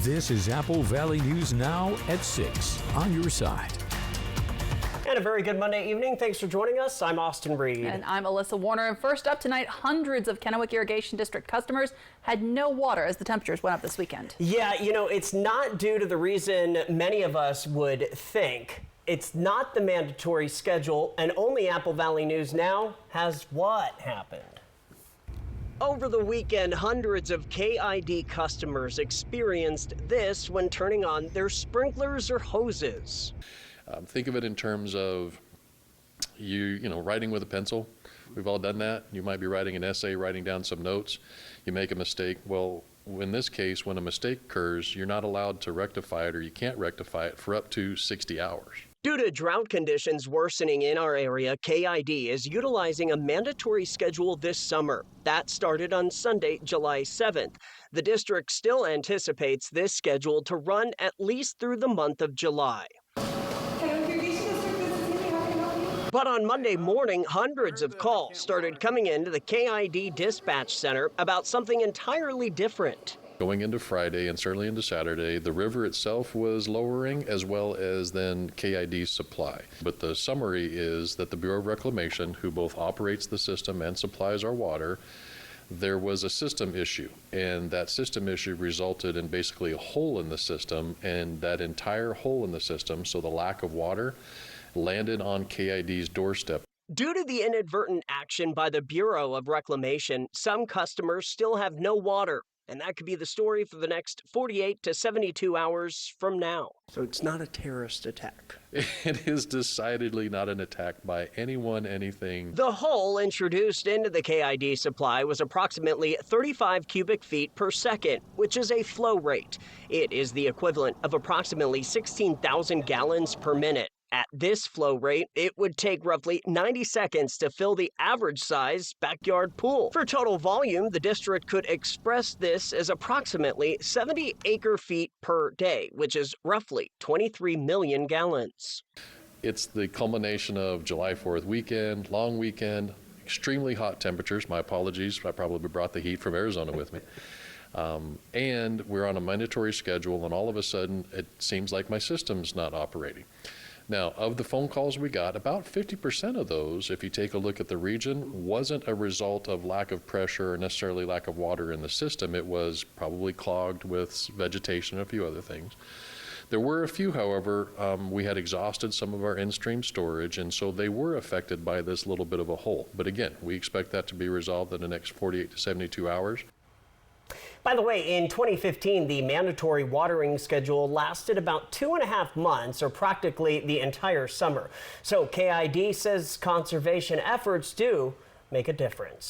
This is Apple Valley News Now at 6 on your side. And a very good Monday evening. Thanks for joining us. I'm Austin Reed. And I'm Alyssa Warner. And first up tonight, hundreds of Kennewick Irrigation District customers had no water as the temperatures went up this weekend. Yeah, you know, it's not due to the reason many of us would think. It's not the mandatory schedule, and only Apple Valley News Now has what happened. Over the weekend, hundreds of KID customers experienced this when turning on their sprinklers or hoses. Think of it in terms of you know, writing with a pencil. We've all done that. You might be writing an essay, writing down some notes. You make a mistake. Well, in this case, when a mistake occurs, you're not allowed to rectify it, or you can't rectify it for up to 60 hours. Due to drought conditions worsening in our area, KID is utilizing a mandatory schedule this summer. That started on Sunday, July 7th. The district still anticipates this schedule to run at least through the month of July. But on Monday morning, hundreds of calls started coming into the KID dispatch center about something entirely different. Going into Friday and certainly into Saturday, the river itself was lowering, as well as then KID's supply. But the summary is that the Bureau of Reclamation, who both operates the system and supplies our water, there was a system issue, and that system issue resulted in basically a hole in the system, and that entire hole in the system, so the lack of water, landed on KID's doorstep. Due to the inadvertent action by the Bureau of Reclamation, some customers still have no water, and that could be the story for the next 48 to 72 hours from now. So it's not a terrorist attack. It is decidedly not an attack by anyone, anything. The hole introduced into the KID supply was approximately 35 cubic feet per second, which is a flow rate. It is the equivalent of approximately 16,000 gallons per minute. At this flow rate, it would take roughly 90 seconds to fill the average size backyard pool. For total volume, the district could express this as approximately 70 acre-feet per day, which is roughly 23 million gallons. It's the culmination of July 4th weekend, long weekend, extremely hot temperatures. My apologies, I probably brought the heat from Arizona with me. And we're on a mandatory schedule, and all of a sudden, it seems like my system's not operating. Now, of the phone calls we got, about 50% of those, if you take a look at the region, wasn't a result of lack of pressure or necessarily lack of water in the system. It was probably clogged with vegetation and a few other things. There were a few, however, we had exhausted some of our in-stream storage, and so they were affected by this little bit of a hole. But again, we expect that to be resolved in the next 48 to 72 hours. By the way, in 2015, the mandatory watering schedule lasted about 2.5 months, or practically the entire summer. So KID says conservation efforts do make a difference.